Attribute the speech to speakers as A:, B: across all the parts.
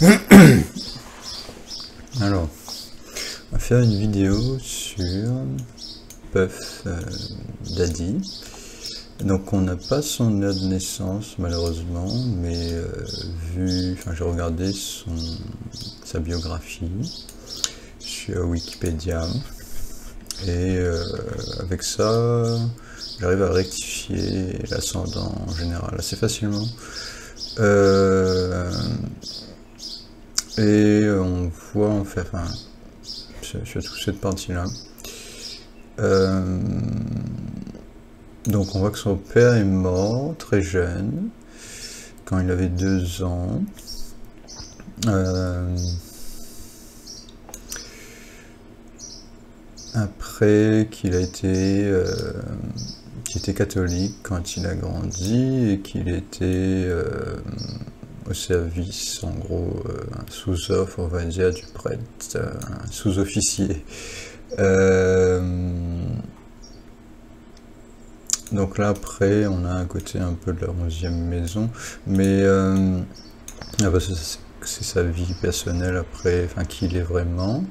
A: Alors, on va faire une vidéo sur Puff Daddy. Donc on n'a pas son heure de naissance malheureusement, mais j'ai regardé sa biographie sur Wikipédia et avec ça j'arrive à rectifier l'ascendant en général assez facilement. Et on voit en fait, surtout cette partie-là. Donc on voit que son père est mort très jeune, quand il avait 2 ans. Après qu'il était catholique quand il a grandi et qu'il était au service, en gros, un sous-offre, on va dire, du prêtre, un sous-officier. Donc là après on a un côté un peu de la 11e maison, mais c'est sa vie personnelle après, qui il est vraiment.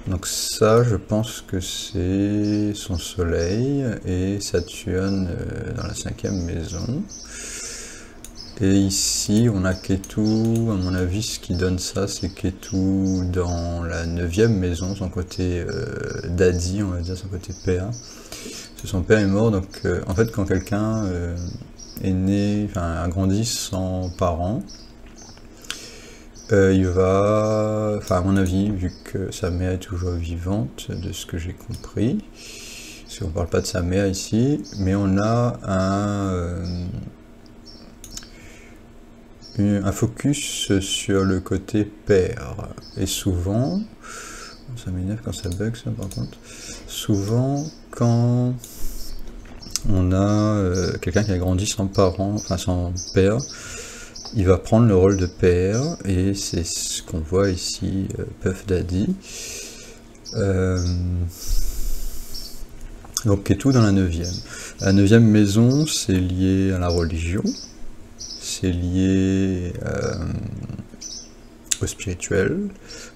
A: Donc ça je pense que c'est son soleil et Saturne dans la 5e maison. Et ici on a Ketu, à mon avis ce qui donne ça c'est Ketu dans la 9e maison, son côté daddy, on va dire, son côté père. Son père est mort, donc en fait quand quelqu'un est né, a grandi sans parents, il va, à mon avis, vu que sa mère est toujours vivante, de ce que j'ai compris, parce qu'on ne parle pas de sa mère ici, mais on a un focus sur le côté père, et souvent, ça m'énerve quand ça bug ça par contre, souvent quand on a quelqu'un qui a grandi sans parents, sans père, il va prendre le rôle de père, et c'est ce qu'on voit ici, Puff Daddy. Donc Ketu dans la 9e. La 9e maison, c'est lié à la religion, c'est lié au spirituel,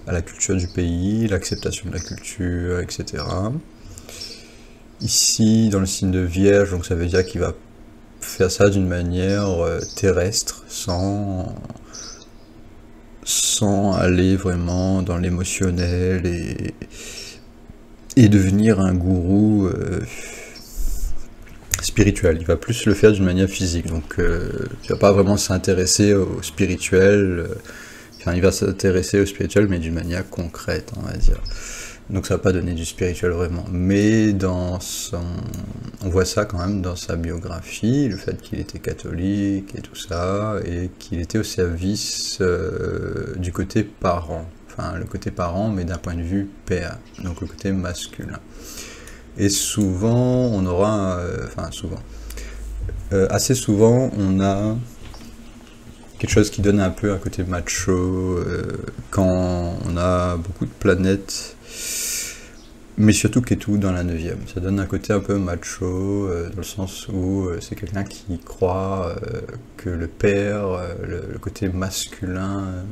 A: à la culture du pays, l'acceptation de la culture, etc. Ici, dans le signe de Vierge, donc ça veut dire qu'il va faire ça d'une manière terrestre, sans aller vraiment dans l'émotionnel et devenir un gourou spirituel. Il va plus le faire d'une manière physique, donc il va pas vraiment s'intéresser au spirituel. Il va s'intéresser au spirituel, mais d'une manière concrète, on va dire. Donc ça va pas donner du spirituel vraiment. Mais on voit ça quand même dans sa biographie, le fait qu'il était catholique et tout ça, et qu'il était au service du côté parent. Le côté parent, mais d'un point de vue père, donc le côté masculin. Et souvent, on aura... assez souvent, on a quelque chose qui donne un peu un côté macho quand on a beaucoup de planètes, mais surtout Ketu dans la 9e. Ça donne un côté un peu macho dans le sens où c'est quelqu'un qui croit que le père, le côté masculin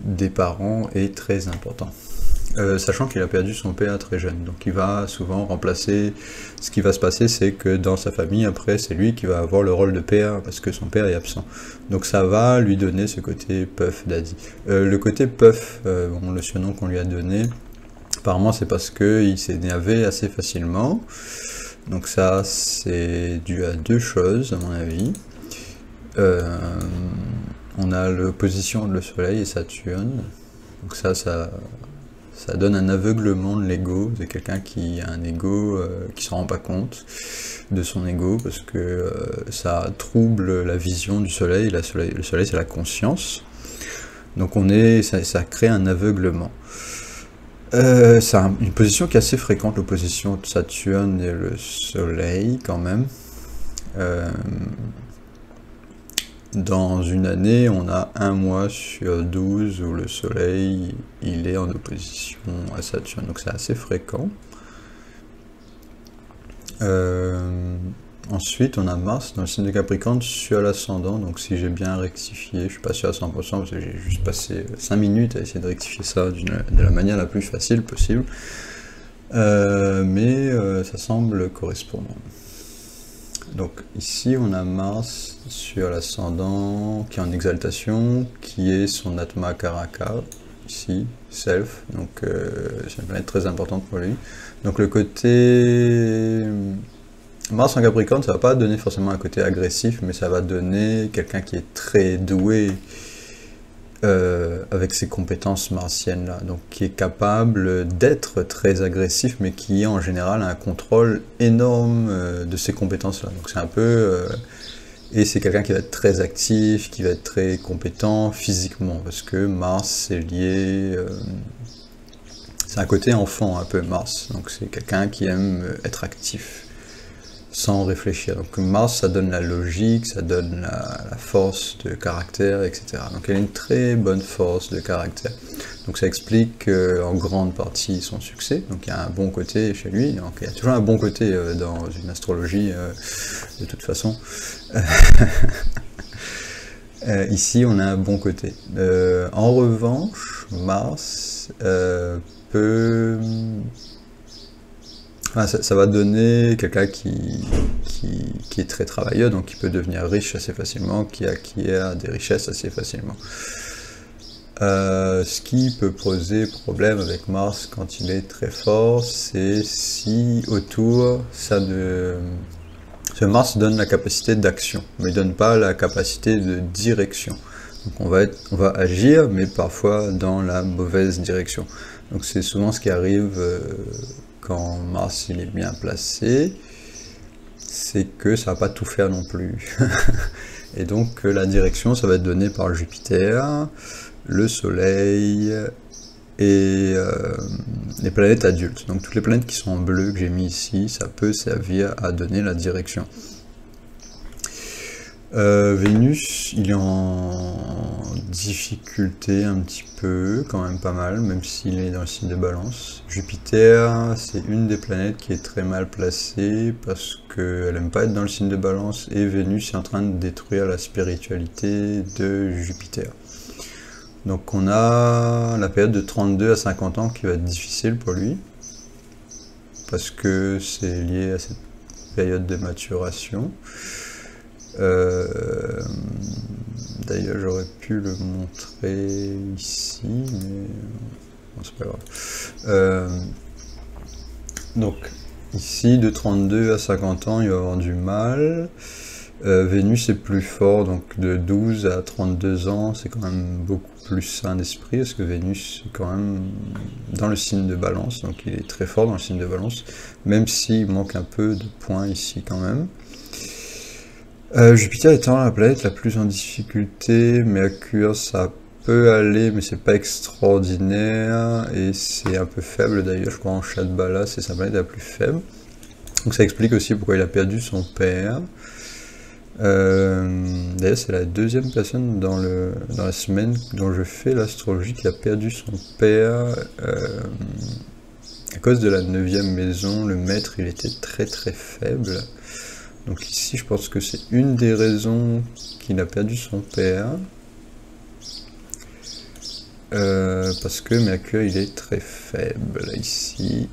A: des parents est très important. Sachant qu'il a perdu son père très jeune, donc il va souvent remplacer. Ce qui va se passer, c'est que dans sa famille, après, c'est lui qui va avoir le rôle de père, parce que son père est absent. Donc ça va lui donner ce côté Puff Daddy. Le côté Puff, le surnom qu'on lui a donné, apparemment c'est parce qu'il s'est énervé assez facilement. Donc ça, c'est dû à 2 choses, à mon avis. On a l'opposition de le Soleil et Saturne, donc ça donne un aveuglement de l'ego, c'est quelqu'un qui a un ego qui ne s'en rend pas compte de son ego, parce que ça trouble la vision du soleil. Le soleil c'est la conscience, donc ça crée un aveuglement. C'est une position qui est assez fréquente, l'opposition de Saturne et le soleil quand même. Dans une année, on a 1 mois sur 12 où le soleil il est en opposition à Saturne, donc c'est assez fréquent. Ensuite, on a Mars dans le signe de Capricorne sur l'ascendant. Donc, si j'ai bien rectifié, je suis pas sûr à 100% parce que j'ai juste passé 5 minutes à essayer de rectifier ça de la manière la plus facile possible. Mais ça semble correspondre. Donc, ici, on a Mars sur l'ascendant qui est en exaltation, qui est son Atma Karaka, ici, Self. Donc, c'est une planète très importante pour lui. Donc, le côté Mars en Capricorne, ça va pas donner forcément un côté agressif, mais ça va donner quelqu'un qui est très doué avec ses compétences martiennes là, donc qui est capable d'être très agressif, mais qui en général a un contrôle énorme de ses compétences là. Donc c'est un peu et c'est quelqu'un qui va être très actif, qui va être très compétent physiquement, parce que Mars c'est lié, c'est un côté enfant un peu Mars, donc c'est quelqu'un qui aime être actif sans réfléchir. Donc Mars, ça donne la logique, ça donne la force de caractère, etc. Donc elle a une très bonne force de caractère. Donc ça explique en grande partie son succès. Donc il y a un bon côté chez lui. Donc il y a toujours un bon côté dans une astrologie, de toute façon. Ici, on a un bon côté. En revanche, Mars peut... Enfin, ça va donner quelqu'un qui est très travailleur, donc qui peut devenir riche assez facilement, qui acquiert des richesses assez facilement. Ce qui peut poser problème avec Mars quand il est très fort, c'est si autour, ce Mars donne la capacité d'action, mais il ne donne pas la capacité de direction. Donc on va agir, mais parfois dans la mauvaise direction. Donc c'est souvent ce qui arrive quand Mars il est bien placé, c'est que ça va pas tout faire non plus. Et donc la direction, ça va être donné par Jupiter, le Soleil et les planètes adultes. Donc toutes les planètes qui sont en bleu que j'ai mis ici, ça peut servir à donner la direction. Vénus, il est en difficulté un petit peu, quand même pas mal, même s'il est dans le signe de Balance. Jupiter, c'est une des planètes qui est très mal placée parce qu'elle n'aime pas être dans le signe de Balance, et Vénus est en train de détruire la spiritualité de Jupiter. Donc on a la période de 32 à 50 ans qui va être difficile pour lui, parce que c'est lié à cette période de maturation. D'ailleurs j'aurais pu le montrer ici, mais bon, c'est pas grave. Donc ici de 32 à 50 ans il va avoir du mal. Vénus est plus fort, donc de 12 à 32 ans c'est quand même beaucoup plus sain d'esprit, parce que Vénus est quand même dans le signe de Balance, donc il est très fort dans le signe de Balance, même s'il manque un peu de points ici quand même. Jupiter étant la planète la plus en difficulté, Mercure ça peut aller, mais c'est pas extraordinaire, et c'est un peu faible d'ailleurs, je crois en Shadbala c'est sa planète la plus faible. Donc ça explique aussi pourquoi il a perdu son père. D'ailleurs c'est la deuxième personne dans la semaine dont je fais l'astrologie qui a perdu son père, à cause de la 9e maison, le maître il était très très faible. Donc ici, je pense que c'est une des raisons qu'il a perdu son père. Parce que Mercure, il est très faible, ici.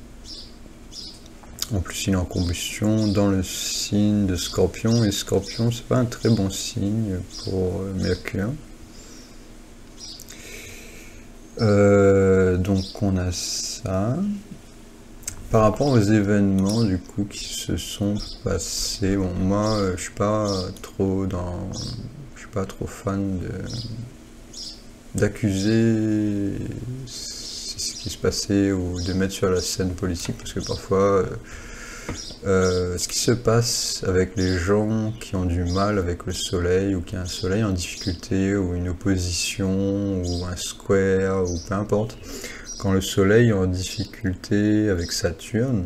A: En plus, il est en combustion dans le signe de Scorpion. Et Scorpion, c'est pas un très bon signe pour Mercure. Donc on a ça. Par rapport aux événements du coup qui se sont passés, bon moi je suis pas trop fan d'accuser ce qui se passait ou de mettre sur la scène politique, parce que parfois ce qui se passe avec les gens qui ont du mal avec le soleil, ou qui a un soleil en difficulté, ou une opposition, ou un square, ou peu importe, quand le soleil est en difficulté avec Saturne,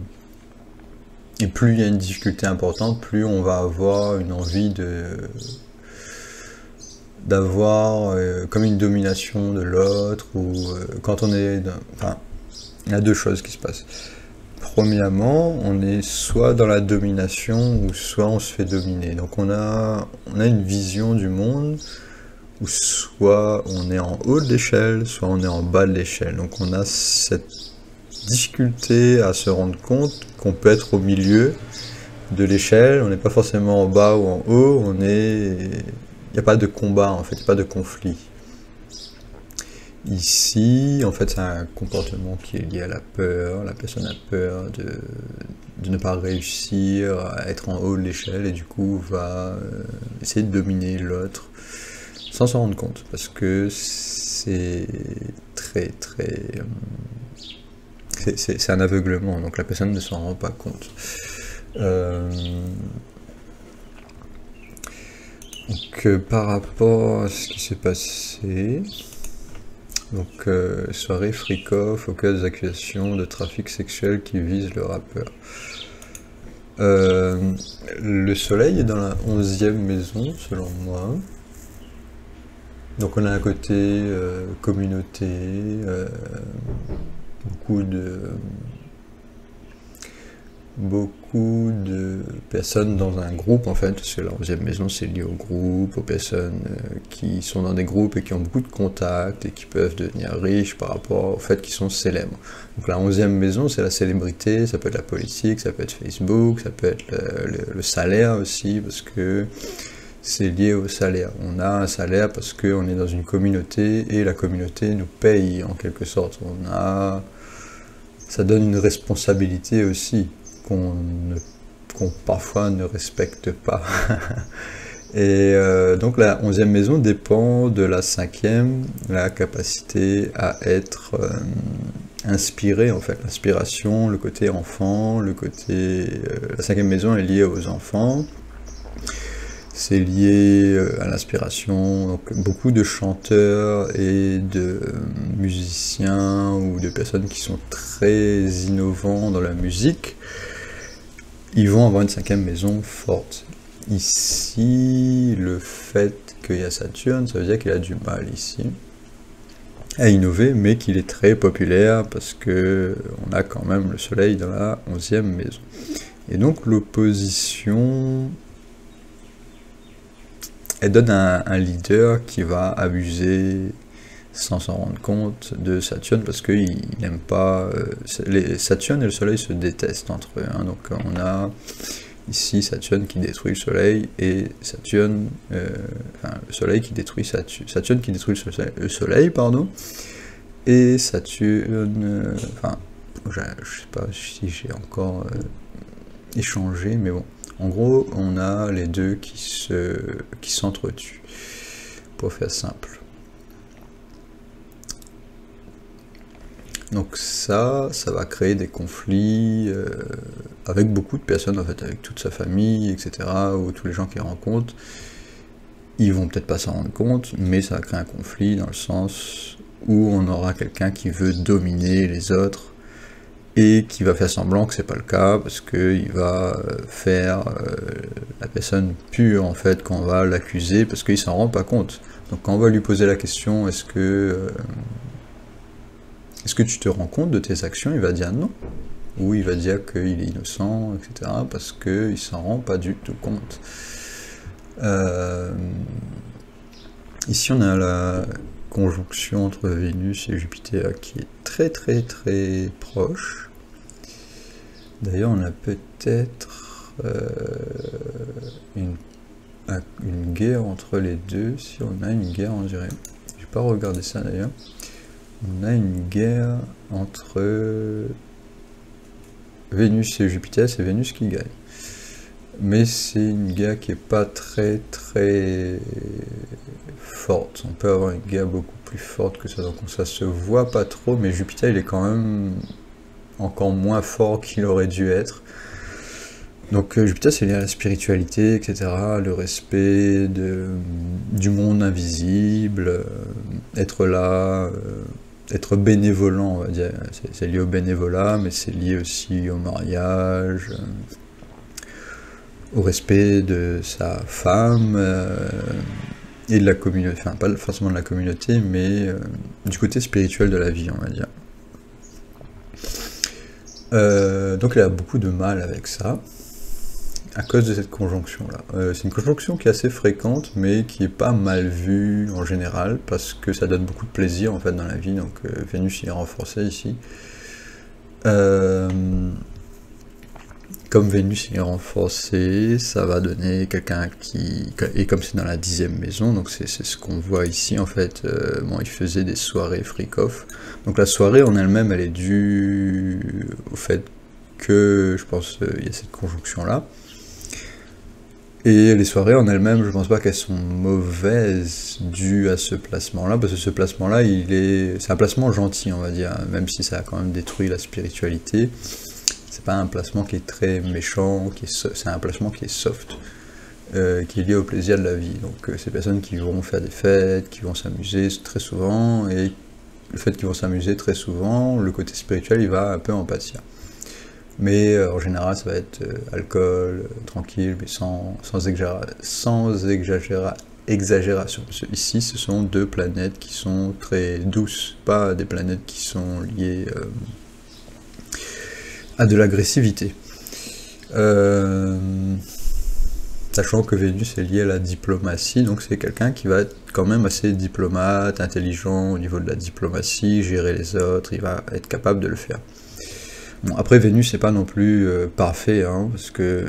A: et plus il y a une difficulté importante, plus on va avoir une envie d'avoir comme une domination de l'autre, ou quand on est... Enfin, il y a deux choses qui se passent. premièrement, on est soit dans la domination ou soit on se fait dominer. Donc on a une vision du monde où soit on est en haut de l'échelle, soit on est en bas de l'échelle. Donc on a cette difficulté à se rendre compte qu'on peut être au milieu de l'échelle, on n'est pas forcément en bas ou en haut, il n'y a pas de combat en fait, il n'y a pas de conflit. Ici, en fait, c'est un comportement qui est lié à la peur. La personne a peur de ne pas réussir à être en haut de l'échelle et du coup va essayer de dominer l'autre sans s'en rendre compte parce que c'est c'est un aveuglement, donc la personne ne s'en rend pas compte. Donc par rapport à ce qui s'est passé, donc soirée freak-off au cas des accusations de trafic sexuel qui visent le rappeur. Le soleil est dans la 11e maison selon moi. Donc on a un côté communauté, beaucoup de personnes dans un groupe en fait, parce que la 11e maison c'est lié au groupe, aux personnes qui sont dans des groupes et qui ont beaucoup de contacts et qui peuvent devenir riches par rapport au fait qu'ils sont célèbres. Donc la 11e maison c'est la célébrité, ça peut être la politique, ça peut être Facebook, ça peut être le salaire aussi, parce que c'est lié au salaire. On a un salaire parce qu'on est dans une communauté et la communauté nous paye en quelque sorte. Ça donne une responsabilité aussi qu'on parfois ne respecte pas. Et donc la 11e maison dépend de la 5e, la capacité à être inspiré en fait, l'inspiration, le côté enfant, la 5e maison est liée aux enfants. C'est lié à l'inspiration, donc beaucoup de chanteurs et de musiciens ou de personnes qui sont très innovants dans la musique, ils vont avoir une 5e maison forte. Ici, le fait qu'il y a Saturne, ça veut dire qu'il a du mal ici à innover, mais qu'il est très populaire parce que on a quand même le soleil dans la 11e maison. Et donc l'opposition, elle donne un leader qui va abuser sans s'en rendre compte de Saturne parce qu'il n'aime pas... Saturne et le Soleil se détestent entre eux. Hein, donc on a ici Saturne qui détruit le Soleil et Saturne... le Soleil qui détruit Saturne qui détruit le Soleil, pardon. Et Saturne... je sais pas si j'ai encore échangé, mais bon. En gros, on a les deux qui s'entretuent, pour faire simple. Donc ça va créer des conflits avec beaucoup de personnes, en fait, avec toute sa famille, etc., ou tous les gens qu'il rencontre. Ils vont peut-être pas s'en rendre compte, mais ça va créer un conflit dans le sens où on aura quelqu'un qui veut dominer les autres, et qui va faire semblant que c'est pas le cas, parce qu'il va faire la personne pure, en fait, quand on va l'accuser, parce qu'il s'en rend pas compte. Donc quand on va lui poser la question, est-ce que tu te rends compte de tes actions, il va dire non. Ou il va dire qu'il est innocent, etc., parce qu'il s'en rend pas du tout compte. Ici on a la conjonction entre Vénus et Jupiter qui est très très très proche. D'ailleurs, on a peut-être une guerre entre les deux, si on a une guerre, on dirait. Je vais pas regarder ça d'ailleurs. On a une guerre entre Vénus et Jupiter, c'est Vénus qui gagne. Mais c'est une guerre qui est pas très très forte. On peut avoir une guerre beaucoup plus forte que ça, donc ça se voit pas trop, mais Jupiter il est quand même encore moins fort qu'il aurait dû être. Donc Jupiter c'est lié à la spiritualité, etc., le respect du monde invisible, être là, être bénévolant, on va dire. C'est lié au bénévolat, mais c'est lié aussi au mariage, au respect de sa femme, et de la communauté, enfin pas forcément de la communauté, mais du côté spirituel de la vie, on va dire. Donc il a beaucoup de mal avec ça, à cause de cette conjonction-là. C'est une conjonction qui est assez fréquente, mais qui est pas mal vue en général, parce que ça donne beaucoup de plaisir en fait dans la vie, donc Vénus y est renforcée ici. Comme Vénus est renforcée, ça va donner quelqu'un qui... Et comme c'est dans la 10e maison, donc c'est ce qu'on voit ici en fait, bon, il faisait des soirées freak-off. Donc la soirée en elle-même, elle est due au fait que, je pense, il y a cette conjonction-là. Et les soirées en elles-mêmes, je pense pas qu'elles sont mauvaises dues à ce placement-là, parce que ce placement-là, c'est un placement gentil, on va dire, même si ça a quand même détruit la spiritualité. C'est pas un placement qui est très méchant, c'est un placement qui est soft, qui est lié au plaisir de la vie. Donc ces personnes qui vont faire des fêtes, qui vont s'amuser très souvent, et le fait qu'ils vont s'amuser très souvent, le côté spirituel il va un peu en pâtir. Mais en général ça va être alcool, tranquille, mais sans exagération. Parce que ici ce sont deux planètes qui sont très douces, pas des planètes qui sont liées à de l'agressivité. Sachant que Vénus est liée à la diplomatie, donc c'est quelqu'un qui va être quand même assez diplomate, intelligent au niveau de la diplomatie, gérer les autres, il va être capable de le faire. Bon, après Vénus c'est pas non plus parfait, hein, parce que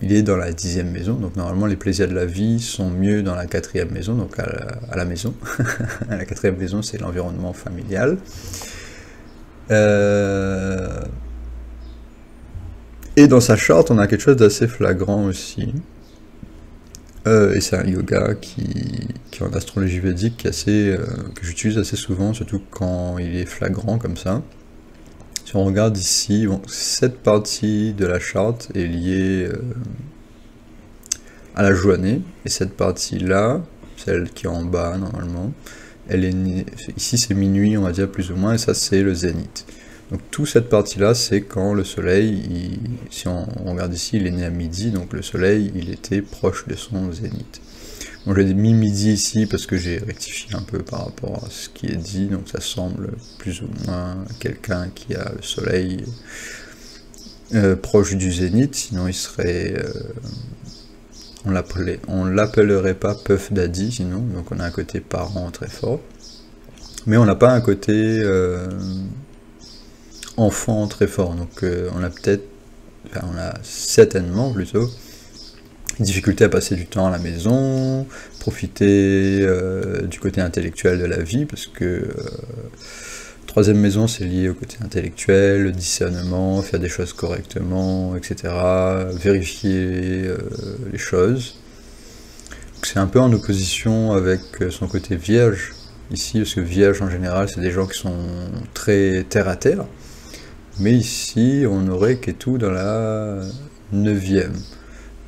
A: il est dans la 10e maison, donc normalement les plaisirs de la vie sont mieux dans la 4e maison, donc à la maison. La 4e maison c'est l'environnement familial. Et dans sa charte, on a quelque chose d'assez flagrant aussi. Et c'est un yoga qui en astrologie védique que j'utilise assez souvent, surtout quand il est flagrant comme ça. Si on regarde ici, bon, cette partie de la charte est liée à la journée, et cette partie-là, celle qui est en bas normalement, ici c'est minuit, on va dire plus ou moins, et ça c'est le zénith. Donc toute cette partie-là, c'est quand le soleil, si on regarde ici, il est né à midi, donc le soleil, il était proche de son zénith. Bon, j'ai mis midi ici parce que j'ai rectifié un peu par rapport à ce qui est dit, donc ça semble plus ou moins quelqu'un qui a le soleil proche du zénith, sinon il serait... on l'appellerait pas Puff Daddy, sinon, donc on a un côté parent très fort. Mais on n'a pas un côté... enfant très fort, donc on a certainement plutôt difficulté à passer du temps à la maison, profiter du côté intellectuel de la vie, parce que 3e maison c'est lié au côté intellectuel, le discernement, faire des choses correctement, etc., vérifier les choses. C'est un peu en opposition avec son côté vierge, ici, parce que vierge en général c'est des gens qui sont très terre à terre. Mais ici, on aurait Ketu dans la 9e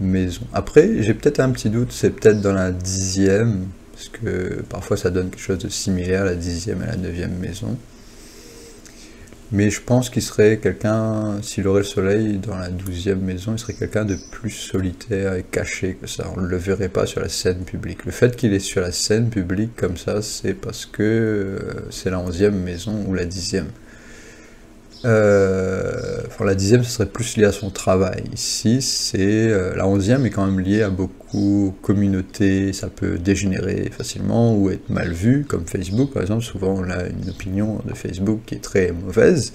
A: maison. Après, j'ai peut-être un petit doute, c'est peut-être dans la 10e, parce que parfois ça donne quelque chose de similaire, la 10e et la 9e maison. Mais je pense qu'il serait quelqu'un, s'il aurait le soleil dans la 12e maison, il serait quelqu'un de plus solitaire et caché que ça. On ne le verrait pas sur la scène publique. Le fait qu'il est sur la scène publique comme ça, c'est parce que c'est la 11e maison ou la 10e. Enfin, la 10e, ce serait plus lié à son travail. Ici, c'est la 11e est quand même liée à beaucoup de communautés, ça peut dégénérer facilement ou être mal vu, comme Facebook par exemple. Souvent, on a une opinion de Facebook qui est très mauvaise,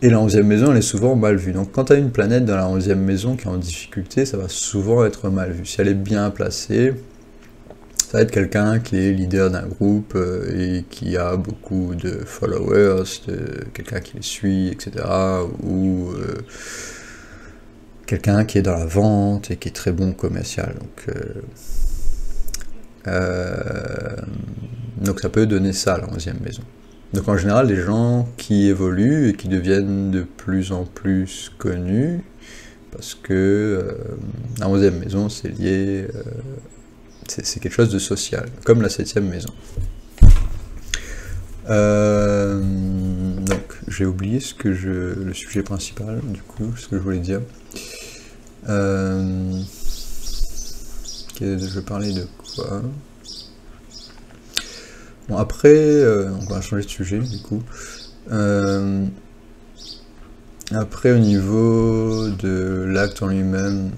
A: et la 11e maison, elle est souvent mal vue. Donc, quand tu as une planète dans la 11e maison qui est en difficulté, ça va souvent être mal vu. Si elle est bien placée, ça va être quelqu'un qui est leader d'un groupe et qui a beaucoup de followers, quelqu'un qui les suit, etc. Ou quelqu'un qui est dans la vente et qui est très bon commercial. Donc ça peut donner ça, la 11e maison. Donc en général, les gens qui évoluent et qui deviennent de plus en plus connus, parce que la 11e maison, c'est lié... c'est quelque chose de social, comme la 7e maison. Donc, j'ai oublié le sujet principal, du coup, ce que je voulais dire. Je parlais de quoi? Bon, après, on va changer de sujet, du coup. Après, au niveau de l'acte en lui-même,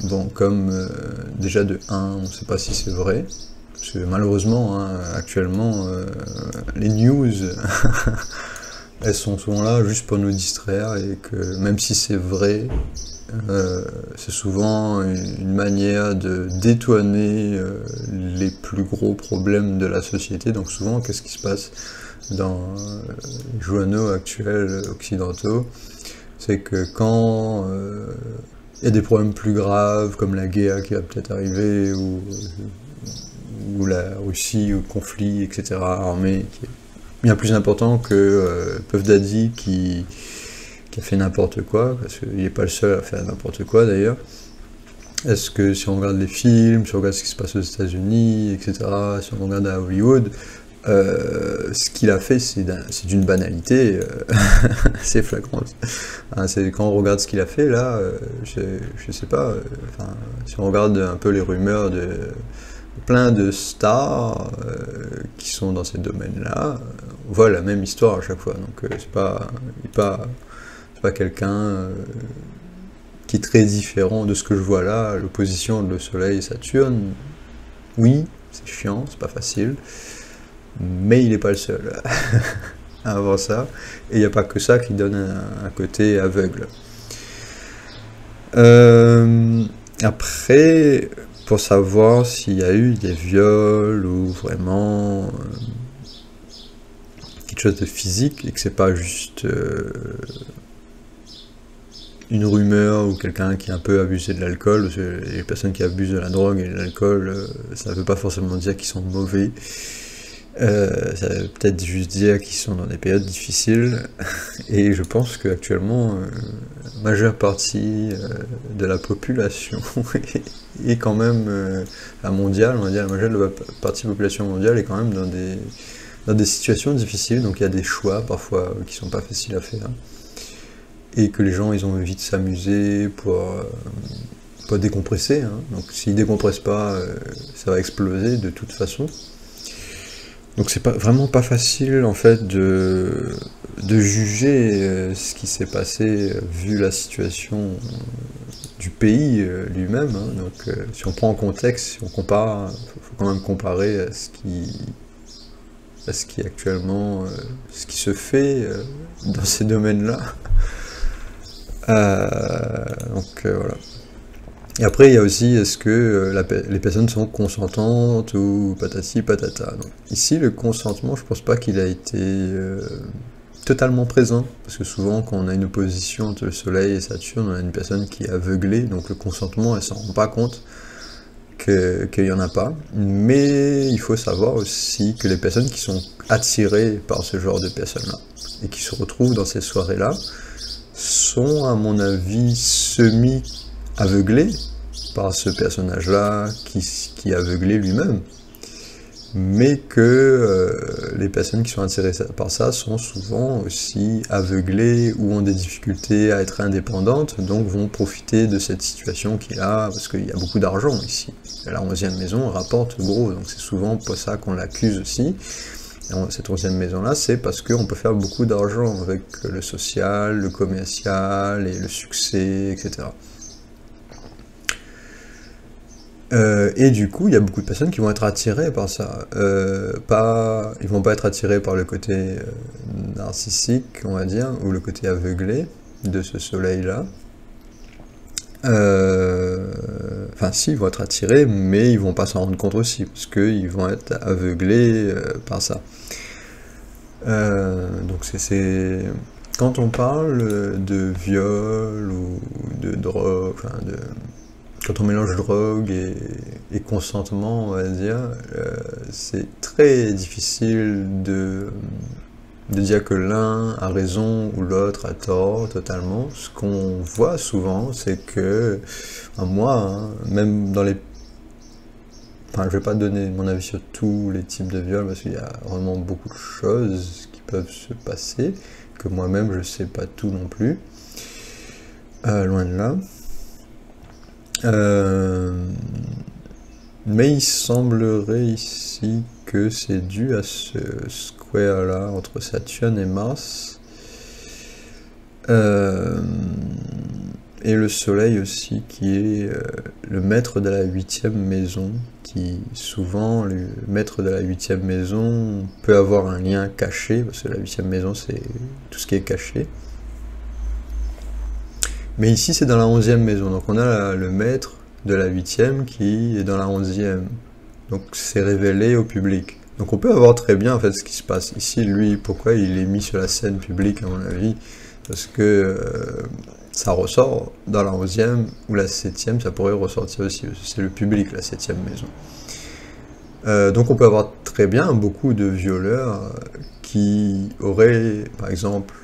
A: bon, comme déjà de 1, on ne sait pas si c'est vrai, parce que malheureusement, hein, actuellement, les news, elles sont souvent là juste pour nous distraire, et que même si c'est vrai, c'est souvent une manière de détourner les plus gros problèmes de la société. Donc souvent, qu'est-ce qui se passe dans les journaux actuels occidentaux? C'est que quand il y a des problèmes plus graves, comme la guerre qui va peut-être arriver, ou la Russie, ou le conflit, etc., armé, qui est bien plus important que Puff Daddy qui a fait n'importe quoi, parce qu'il n'est pas le seul à faire n'importe quoi d'ailleurs. Est-ce que si on regarde les films, si on regarde ce qui se passe aux États-Unis, etc., si on regarde à Hollywood, ce qu'il a fait, c'est d'une banalité assez flagrante. Hein, quand on regarde ce qu'il a fait, là, je sais pas, enfin, si on regarde un peu les rumeurs de plein de stars qui sont dans ces domaines-là, on voit la même histoire à chaque fois. Donc c'est pas quelqu'un qui est très différent de ce que je vois là. L'opposition de le Soleil et Saturne, oui, c'est chiant, c'est pas facile, mais il n'est pas le seul à avoir ça, et il n'y a pas que ça qui donne un côté aveugle. Après, pour savoir s'il y a eu des viols ou vraiment quelque chose de physique, et que c'est pas juste une rumeur ou quelqu'un qui a un peu abusé de l'alcool, parce que les personnes qui abusent de la drogue et de l'alcool, ça ne veut pas forcément dire qu'ils sont mauvais. Ça veut peut-être juste dire qu'ils sont dans des périodes difficiles, et je pense qu'actuellement, la majeure partie de la population est quand même, la mondiale, on va dire, la majeure partie de la population mondiale est quand même dans des situations difficiles, donc il y a des choix parfois qui sont pas faciles à faire, et que les gens ils ont envie de s'amuser pour décompresser, hein. Donc s'ils décompressent pas, ça va exploser de toute façon. Donc c'est vraiment pas facile en fait de juger ce qui s'est passé vu la situation du pays lui-même, hein. Donc si on prend en contexte, si on compare, il faut quand même comparer à ce qui est actuellement, ce qui se fait dans ces domaines-là. Donc voilà. Et après, il y a aussi, est-ce que les personnes sont consentantes ou patati patata. Donc, ici, le consentement, je pense pas qu'il a été totalement présent, parce que souvent, quand on a une opposition entre le Soleil et Saturne, on a une personne qui est aveuglée, donc le consentement, elle s'en rend pas compte qu'il y en a pas. Mais il faut savoir aussi que les personnes qui sont attirées par ce genre de personnes-là, et qui se retrouvent dans ces soirées-là, sont, à mon avis, semi-aveuglés par ce personnage-là qui est aveuglé lui-même, mais que les personnes qui sont intéressées par ça sont souvent aussi aveuglées ou ont des difficultés à être indépendantes, donc vont profiter de cette situation qu'il a, parce qu'il y a beaucoup d'argent ici. Et la 11e maison rapporte gros, donc c'est souvent pour ça qu'on l'accuse aussi. Cette 11e maison-là, c'est parce qu'on peut faire beaucoup d'argent avec le social, le commercial, et le succès, etc. Et du coup, il y a beaucoup de personnes qui vont être attirées par ça. Ils vont pas être attirés par le côté narcissique, on va dire, ou le côté aveuglé de ce soleil-là. Enfin, si, ils vont être attirés, mais ils vont pas s'en rendre compte aussi, parce qu'ils vont être aveuglés par ça. Donc quand on parle de viol ou de drogue, enfin quand on mélange drogue et consentement, on va dire, c'est très difficile de dire que l'un a raison ou l'autre a tort totalement. Ce qu'on voit souvent, c'est que, moi, hein, même dans les... Enfin, je vais pas donner mon avis sur tous les types de viols, parce qu'il y a vraiment beaucoup de choses qui peuvent se passer, que moi-même je sais pas tout non plus, loin de là. Mais il semblerait ici que c'est dû à ce square là entre Saturne et Mars, Et le soleil aussi, qui est le maître de la 8e maison, qui souvent, le maître de la 8e maison peut avoir un lien caché, parce que la 8e maison c'est tout ce qui est caché. Mais ici c'est dans la 11e maison, donc on a le maître de la 8e qui est dans la 11e, donc c'est révélé au public. Donc on peut avoir très bien en fait ce qui se passe. Ici, lui, pourquoi il est mis sur la scène publique à mon avis? Parce que ça ressort dans la 11e ou la 7e, ça pourrait ressortir aussi, c'est le public, la 7e maison. Donc on peut avoir très bien beaucoup de violeurs qui auraient, par exemple,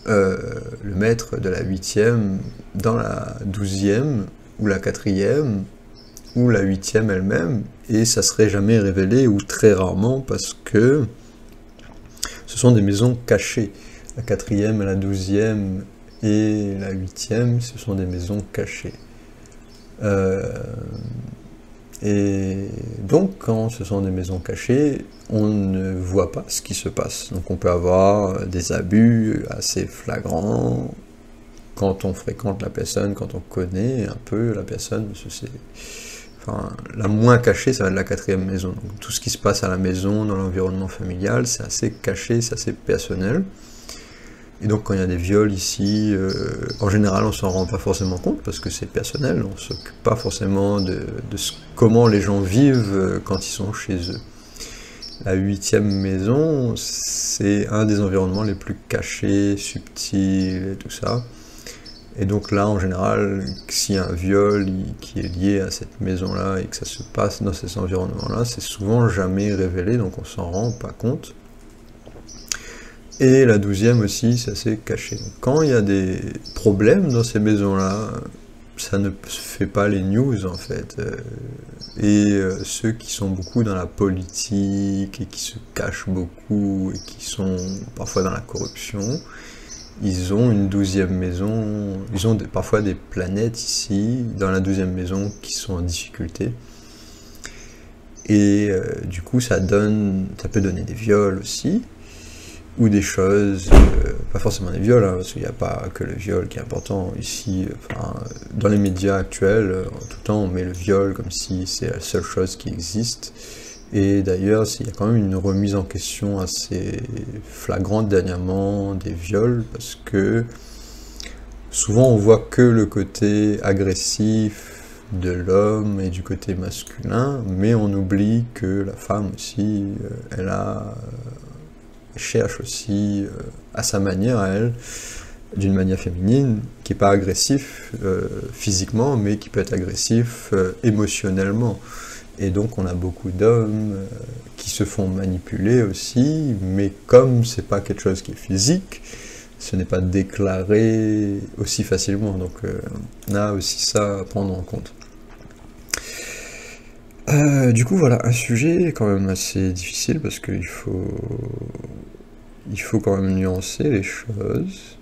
A: le maître de la 8e dans la 12e ou la 4e ou la 8e elle-même, et ça serait jamais révélé ou très rarement parce que ce sont des maisons cachées. La 4e, la 12e et la 8e, ce sont des maisons cachées. Et donc, quand ce sont des maisons cachées, on ne voit pas ce qui se passe. Donc on peut avoir des abus assez flagrants quand on fréquente la personne, quand on connaît un peu la personne. Enfin, la moins cachée, ça va être la 4e maison. Donc, tout ce qui se passe à la maison, dans l'environnement familial, c'est assez caché, c'est assez personnel. Et donc quand il y a des viols ici, en général on s'en rend pas forcément compte parce que c'est personnel, on s'occupe pas forcément de comment les gens vivent quand ils sont chez eux. La 8e maison, c'est un des environnements les plus cachés, subtils et tout ça. Et donc là, en général, s'il y a un viol qui est lié à cette maison-là et que ça se passe dans ces environnements-là, c'est souvent jamais révélé, donc on s'en rend pas compte. Et la 12e aussi, c'est assez caché. Donc, quand il y a des problèmes dans ces maisons-là, ça ne fait pas les news en fait. Ceux qui sont beaucoup dans la politique et qui se cachent beaucoup et qui sont parfois dans la corruption, ils ont une 12e maison, ils ont parfois des planètes ici, dans la 12e maison, qui sont en difficulté. Et du coup, ça peut donner des viols aussi, ou des choses, pas forcément des viols, hein, parce qu'il n'y a pas que le viol qui est important ici. Enfin, dans les médias actuels, en tout temps, on met le viol comme si c'est la seule chose qui existe. Et d'ailleurs, il y a quand même une remise en question assez flagrante dernièrement des viols, parce que souvent on voit que le côté agressif de l'homme et du côté masculin, mais on oublie que la femme aussi, elle cherche aussi à sa manière, à elle, d'une manière féminine, qui n'est pas agressif physiquement, mais qui peut être agressif émotionnellement. Et donc on a beaucoup d'hommes qui se font manipuler aussi, mais comme c'est pas quelque chose qui est physique, ce n'est pas déclaré aussi facilement. Donc on a aussi ça à prendre en compte. Du coup voilà, un sujet quand même assez difficile parce qu'il faut quand même nuancer les choses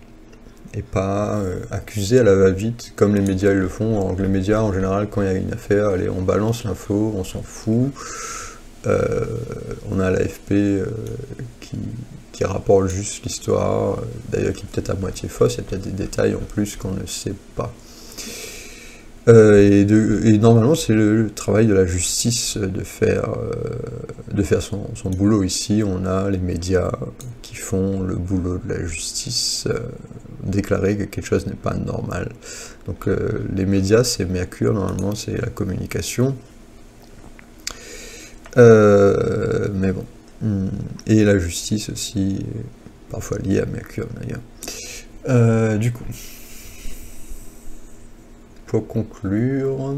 A: et pas accuser à la va-vite comme les médias ils le font. Alors que les médias en général, quand il y a une affaire, allez, on balance l'info, on s'en fout. On a l'AFP qui rapporte juste l'histoire, d'ailleurs qui est peut-être à moitié fausse, il y a peut-être des détails en plus qu'on ne sait pas. Et normalement c'est le travail de la justice de faire son boulot. Ici on a les médias qui font le boulot de la justice, déclarer que quelque chose n'est pas normal. Donc les médias c'est Mercure, normalement c'est la communication, mais bon, et la justice aussi, parfois liée à Mercure d'ailleurs. Du coup, pour conclure,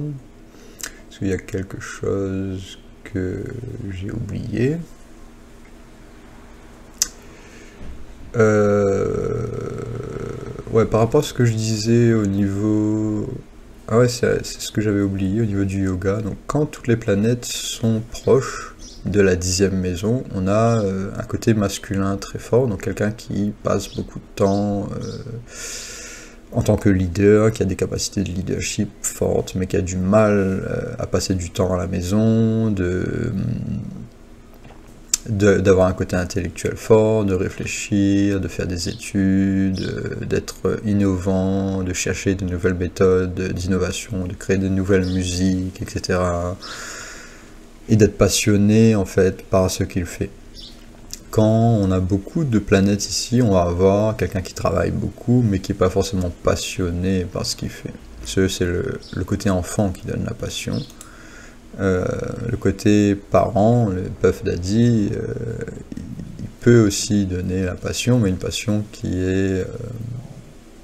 A: est-ce qu'il y a quelque chose que j'ai oublié? Ouais, par rapport à ce que je disais au niveau... Ah ouais, c'est ce que j'avais oublié au niveau du yoga. Donc quand toutes les planètes sont proches de la 10e maison, on a un côté masculin très fort, donc quelqu'un qui passe beaucoup de temps en tant que leader, qui a des capacités de leadership fortes, mais qui a du mal à passer du temps à la maison, d'avoir un côté intellectuel fort, de réfléchir, de faire des études, d'être innovant, de chercher de nouvelles méthodes d'innovation, de créer de nouvelles musiques, etc. Et d'être passionné en fait par ce qu'il fait. Quand on a beaucoup de planètes ici, on va avoir quelqu'un qui travaille beaucoup, mais qui n'est pas forcément passionné par ce qu'il fait. C'est le côté enfant qui donne la passion. Le côté parent, le puff daddy, il peut aussi donner la passion, mais une passion qui est...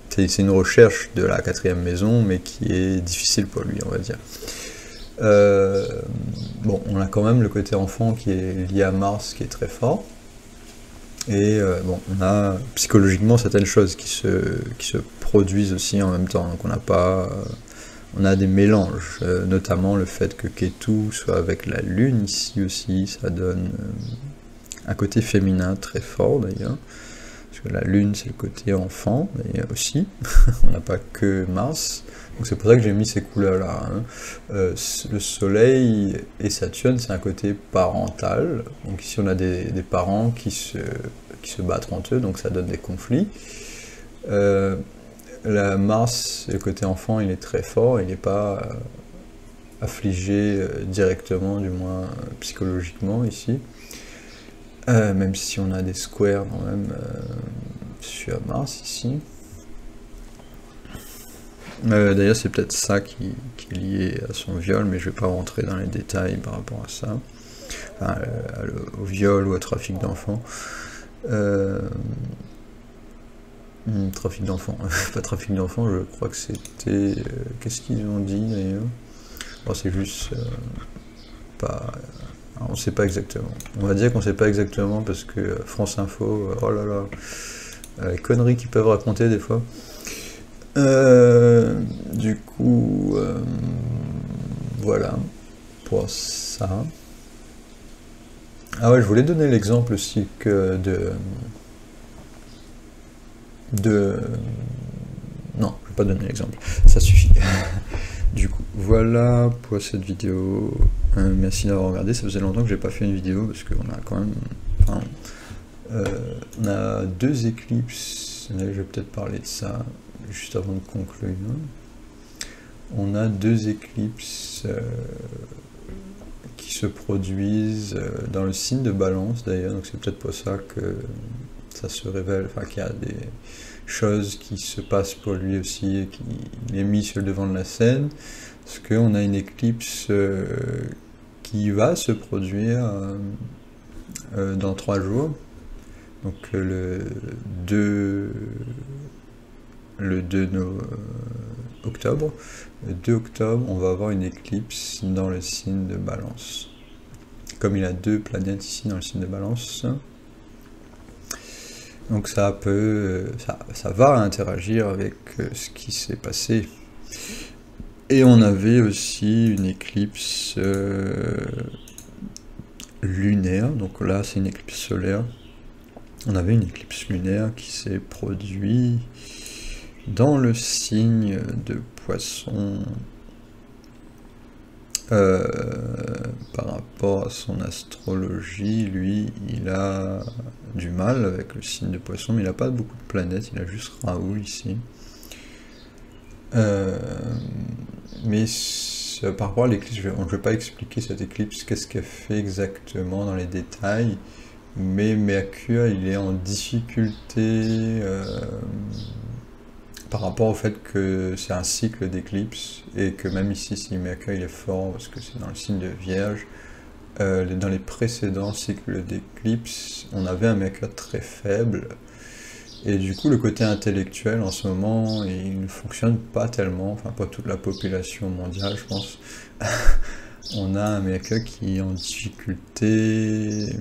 A: c'est une recherche de la quatrième maison, mais qui est difficile pour lui, on va dire. Bon, on a quand même le côté enfant qui est lié à Mars, qui est très fort. Et bon, on a psychologiquement certaines choses qui se produisent aussi en même temps. Donc on a des mélanges, notamment le fait que Ketu soit avec la Lune ici aussi, ça donne un côté féminin très fort d'ailleurs. Parce que la Lune c'est le côté enfant, mais aussi, on n'a pas que Mars. Donc c'est pour ça que j'ai mis ces couleurs-là. Hein. Le Soleil et Saturne, c'est un côté parental. Donc ici on a des parents qui se battent entre eux, donc ça donne des conflits. La Mars, le côté enfant, il est très fort, il n'est pas affligé directement, du moins psychologiquement ici. Même si on a des squares quand même sur Mars ici. D'ailleurs, c'est peut-être ça qui est lié à son viol, mais je ne vais pas rentrer dans les détails par rapport à ça, enfin, au viol ou au trafic d'enfants. Trafic d'enfants, pas trafic d'enfants, je crois que c'était... Qu'est-ce qu'ils ont dit d'ailleurs? Bon, c'est juste pas... Alors, on sait pas exactement. On va dire qu'on sait pas exactement parce que France Info, oh là là, les conneries qu'ils peuvent raconter des fois. Du coup, voilà, pour ça. Ah ouais, je voulais donner l'exemple aussi que non, je vais pas donner l'exemple, ça suffit. Du coup, voilà pour cette vidéo. Merci d'avoir regardé, ça faisait longtemps que j'ai pas fait une vidéo parce qu'on a quand même... Enfin, on a 2 éclipses, je vais peut-être parler de ça juste avant de conclure. On a 2 éclipses qui se produisent dans le signe de Balance d'ailleurs, donc c'est peut-être pour ça que ça se révèle, enfin qu'il y a des choses qui se passent pour lui aussi et qu'il est mis sur le devant de la scène, parce qu'on a une éclipse qui va se produire dans 3 jours, donc le 2 octobre. Le 2 octobre, on va avoir une éclipse dans le signe de Balance. Comme il a 2 planètes ici dans le signe de Balance, donc ça va interagir avec ce qui s'est passé. Et on avait aussi une éclipse lunaire, donc là c'est une éclipse solaire. On avait une éclipse lunaire qui s'est produite dans le signe de Poisson par rapport à son astrologie. Lui, il a du mal avec le signe de Poisson, mais il n'a pas beaucoup de planètes, il a juste Raoult ici. Mais par rapport à l'éclipse, je ne vais pas expliquer cette éclipse, qu'est-ce qu'elle fait exactement dans les détails, mais Mercure, il est en difficulté par rapport au fait que c'est un cycle d'éclipses, et que même ici, si Mercure il est fort, parce que c'est dans le signe de Vierge, dans les précédents cycles d'éclipses, on avait un Mercure très faible, et du coup le côté intellectuel en ce moment, il ne fonctionne pas tellement, enfin pas toute la population mondiale je pense. On a un Mercure qui est en difficulté,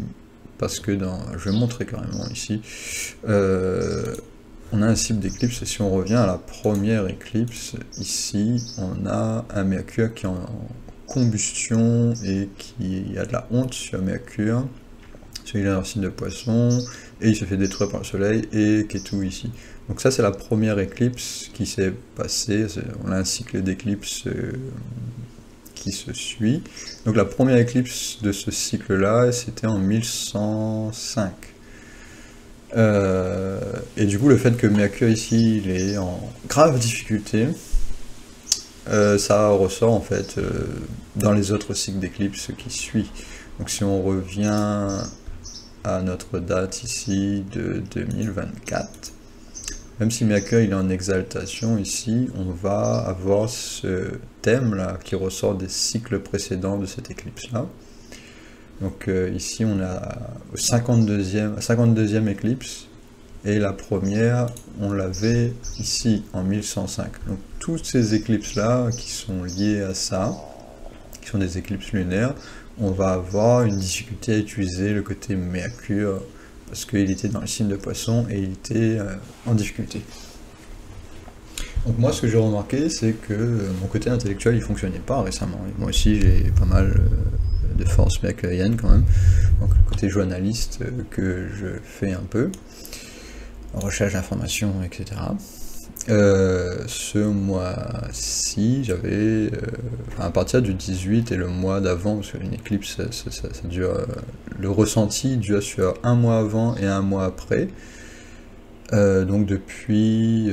A: parce que je vais montrer carrément ici, on a un cycle d'éclipse, et si on revient à la première éclipse, ici, on a un Mercure qui est en combustion et qui a de la honte sur Mercure. Celui-là est dans le signe de Poisson, et il se fait détruire par le Soleil, et Ketu ici. Donc ça, c'est la première éclipse qui s'est passée. On a un cycle d'éclipse qui se suit. Donc la première éclipse de ce cycle-là, c'était en 1105. Et du coup, le fait que Mercure ici, il est en grave difficulté, ça ressort en fait dans les autres cycles d'éclipse qui suivent. Donc si on revient à notre date ici de 2024, même si Mercure il est en exaltation ici, on va avoir ce thème là qui ressort des cycles précédents de cette éclipse là. Donc ici on a 52e éclipse, et la première on l'avait ici en 1105. Donc toutes ces éclipses là qui sont liées à ça, qui sont des éclipses lunaires, on va avoir une difficulté à utiliser le côté Mercure, parce qu'il était dans le signe de Poisson et il était en difficulté. Donc moi ce que j'ai remarqué, c'est que mon côté intellectuel il fonctionnait pas récemment. Et moi aussi j'ai pas mal de force mercurienne quand même, donc le côté journaliste que je fais un peu, en recherche d'informations, etc. Ce mois-ci, j'avais, à partir du 18 et le mois d'avant, parce qu'une éclipse, ça dure, le ressenti dure sur un mois avant et un mois après. Donc depuis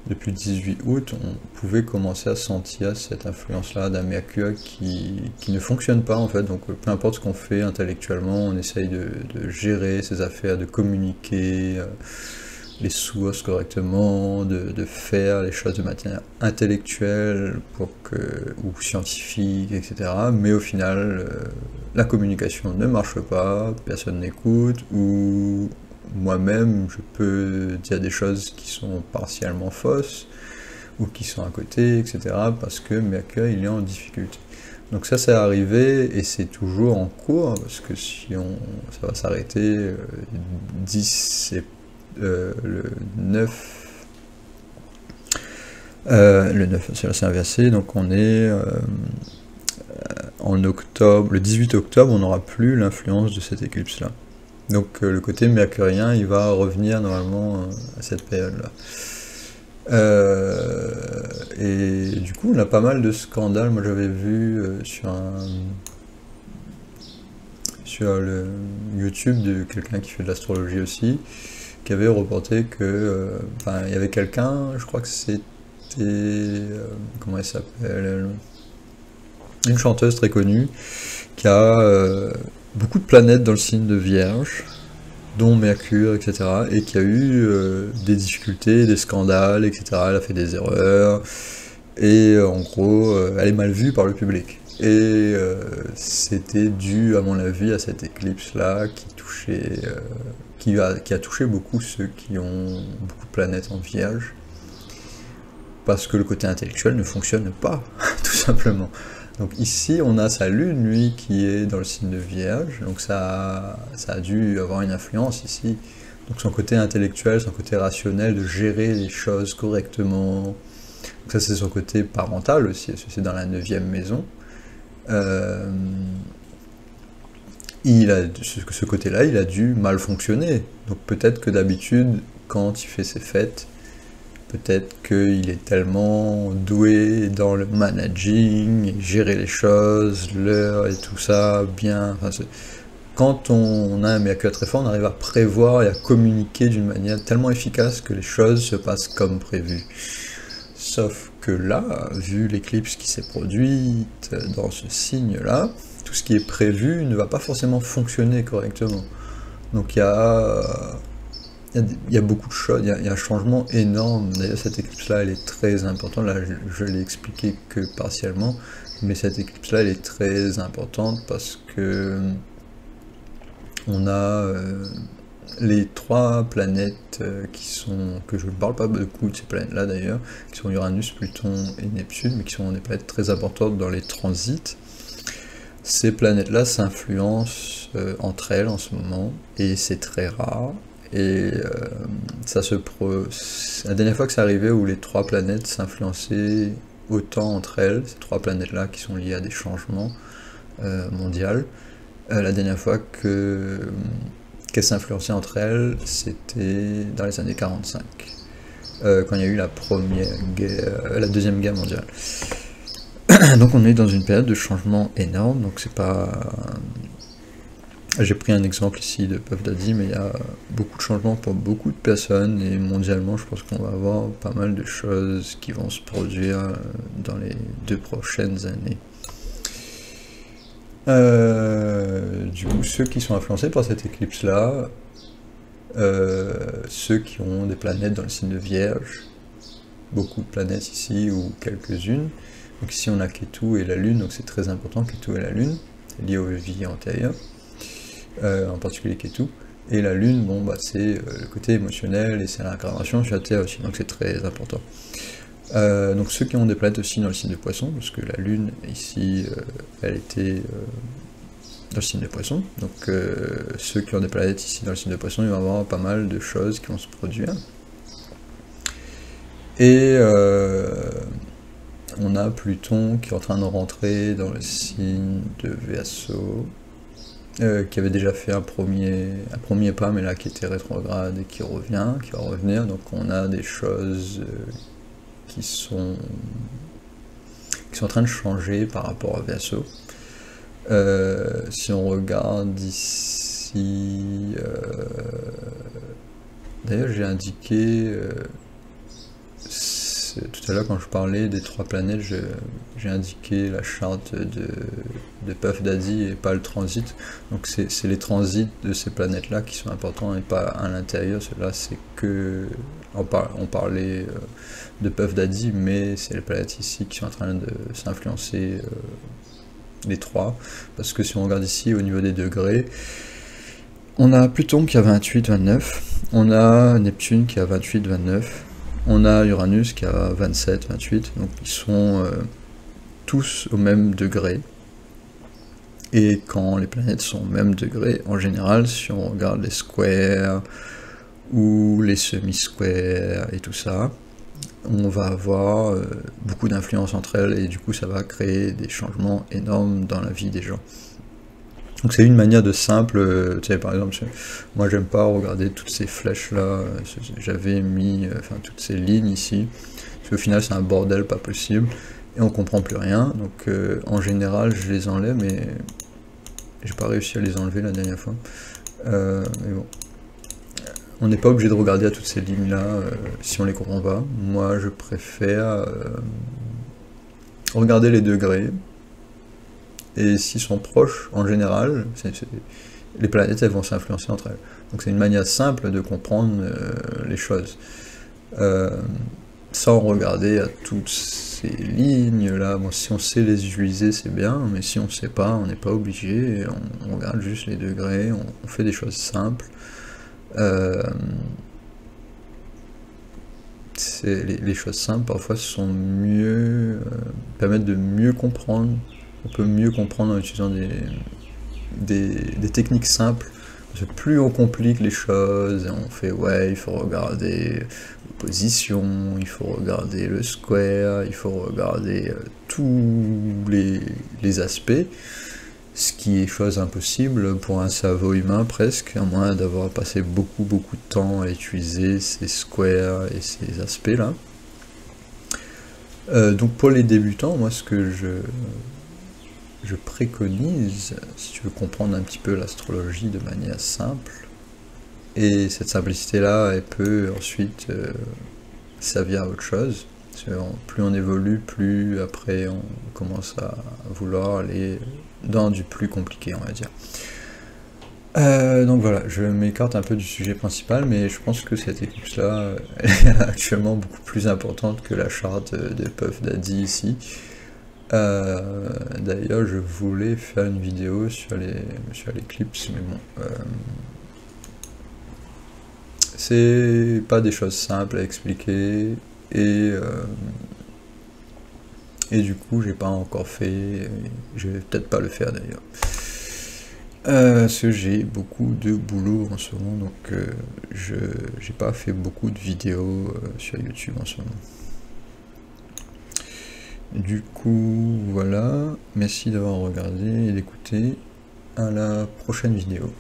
A: depuis 18 août, on pouvait commencer à sentir cette influence-là d'un Mercure qui ne fonctionne pas en fait. Donc peu importe ce qu'on fait intellectuellement, on essaye de gérer ses affaires, de communiquer les sources correctement, de faire les choses de manière intellectuelle ou scientifique, etc. Mais au final, la communication ne marche pas, personne n'écoute, ou moi-même je peux dire des choses qui sont partiellement fausses, ou qui sont à côté, etc. parce que Mercure il est en difficulté. Donc ça c'est arrivé, et c'est toujours en cours, parce que ça va s'arrêter le 9, c'est inversé, donc on est en octobre, le 18 octobre, on n'aura plus l'influence de cette éclipse-là. Donc le côté mercurien, il va revenir normalement à cette période-là. Et du coup, on a pas mal de scandales. Moi j'avais vu sur le YouTube de quelqu'un qui fait de l'astrologie aussi, qui avait reporté que, il y avait quelqu'un, je crois que c'était, comment elle s'appelle, une chanteuse très connue, qui a beaucoup de planètes dans le signe de Vierge, dont Mercure, etc., et qui a eu des difficultés, des scandales, etc., elle a fait des erreurs, et en gros, elle est mal vue par le public. Et c'était dû, à mon avis, à cette éclipse-là qui a touché beaucoup ceux qui ont beaucoup de planètes en Vierge, parce que le côté intellectuel ne fonctionne pas, tout simplement. Donc ici, on a sa lune, lui, qui est dans le signe de Vierge, donc ça a dû avoir une influence ici. Donc son côté intellectuel, son côté rationnel, de gérer les choses correctement. Donc ça, c'est son côté parental aussi, parce que c'est dans la 9e maison. Ce côté-là, il a dû mal fonctionner. Donc peut-être que d'habitude, quand il fait ses fêtes, peut-être qu'il est tellement doué dans le managing, et gérer les choses, l'heure et tout ça, bien. Quand on a un Mercure très fort, on arrive à prévoir et à communiquer d'une manière tellement efficace que les choses se passent comme prévu. Sauf que là, vu l'éclipse qui s'est produite dans ce signe-là, tout ce qui est prévu ne va pas forcément fonctionner correctement. Donc il y a beaucoup de choses, il y a un changement énorme. D'ailleurs cette éclipse-là, elle est très importante. Là, je l'ai expliqué que partiellement, mais cette éclipse-là, elle est très importante parce que on a les 3 planètes que je ne parle pas beaucoup de ces planètes-là d'ailleurs, qui sont Uranus, Pluton et Neptune, mais qui sont des planètes très importantes dans les transits. Ces planètes-là s'influencent entre elles en ce moment, et c'est très rare. Et la dernière fois que c'est arrivé où les 3 planètes s'influençaient autant entre elles, ces 3 planètes-là qui sont liées à des changements mondiaux, la dernière fois qu'elles s'influençaient entre elles, c'était dans les années 45, quand il y a eu la Deuxième Guerre mondiale. Donc on est dans une période de changement énorme, donc c'est pas... J'ai pris un exemple ici de Puff Daddy, mais il y a beaucoup de changements pour beaucoup de personnes, et mondialement je pense qu'on va avoir pas mal de choses qui vont se produire dans les 2 prochaines années. Du coup, ceux qui sont influencés par cette éclipse-là, ceux qui ont des planètes dans le signe de Vierge, beaucoup de planètes ici, ou quelques-unes. Donc ici on a Ketu et la Lune, donc c'est très important, Ketu et la Lune, c'est lié aux vies antérieures, en particulier Ketu. Et la Lune, bon bah c'est le côté émotionnel, et c'est l'incarnation sur la Terre aussi, donc c'est très important. Donc ceux qui ont des planètes aussi dans le signe de Poisson, parce que la Lune ici, elle était dans le signe de Poisson, donc ceux qui ont des planètes ici dans le signe de Poisson, il va y avoir pas mal de choses qui vont se produire. Et on a Pluton qui est en train de rentrer dans le signe de Verseau, qui avait déjà fait un premier pas, mais là qui était rétrograde et qui revient, qui va revenir. Donc on a des choses qui sont en train de changer par rapport à Verseau. Si on regarde ici, d'ailleurs j'ai indiqué tout à l'heure quand je parlais des 3 planètes, j'ai indiqué la charte de Puff Daddy et pas le transit. Donc c'est les transits de ces planètes là qui sont importants et pas à l'intérieur. Cela c'est que on parlait de Puff Daddy, mais c'est les planètes ici qui sont en train de s'influencer les 3, parce que si on regarde ici au niveau des degrés, on a Pluton qui a 28-29, on a Neptune qui a 28-29, on a Uranus qui a 27-28, donc ils sont tous au même degré. Et quand les planètes sont au même degré, en général, si on regarde les squares ou les semi-squares et tout ça, on va avoir beaucoup d'influence entre elles, et du coup ça va créer des changements énormes dans la vie des gens. Donc c'est une manière de simple, tu sais, par exemple, moi j'aime pas regarder toutes ces flèches là, j'avais mis toutes ces lignes ici, parce qu'au final c'est un bordel pas possible, et on comprend plus rien, donc en général je les enlève, mais j'ai pas réussi à les enlever la dernière fois, mais bon. On n'est pas obligé de regarder à toutes ces lignes là si on les comprend pas. Moi je préfère regarder les degrés, et s'ils sont proches, en général, les planètes elles vont s'influencer entre elles. Donc c'est une manière simple de comprendre les choses. Sans regarder à toutes ces lignes là, bon, si on sait les utiliser c'est bien, mais si on ne sait pas, on n'est pas obligé, on regarde juste les degrés, on fait des choses simples. Les choses simples parfois sont mieux, permettent de mieux comprendre. On peut mieux comprendre en utilisant des techniques simples. Parce que plus on complique les choses, et on fait ouais, il faut regarder l'opposition, il faut regarder le square, il faut regarder tous les aspects, ce qui est chose impossible pour un cerveau humain presque, à moins d'avoir passé beaucoup de temps à utiliser ces squares et ces aspects là. Donc pour les débutants, moi ce que je préconise, si tu veux comprendre un petit peu l'astrologie de manière simple, et cette simplicité là elle peut ensuite servir à autre chose, parce que plus on évolue, plus après on commence à vouloir aller dans du plus compliqué, on va dire. Donc voilà, je m'écarte un peu du sujet principal, mais je pense que cette éclipse là est actuellement beaucoup plus importante que la charte de Puff Daddy ici. D'ailleurs je voulais faire une vidéo sur l'éclipse, mais bon, c'est pas des choses simples à expliquer, et du coup j'ai pas encore fait, je vais peut-être pas le faire d'ailleurs, parce que j'ai beaucoup de boulot en ce moment, donc j'ai pas fait beaucoup de vidéos sur YouTube en ce moment. Du coup, voilà, merci d'avoir regardé et d'écouter, à la prochaine vidéo.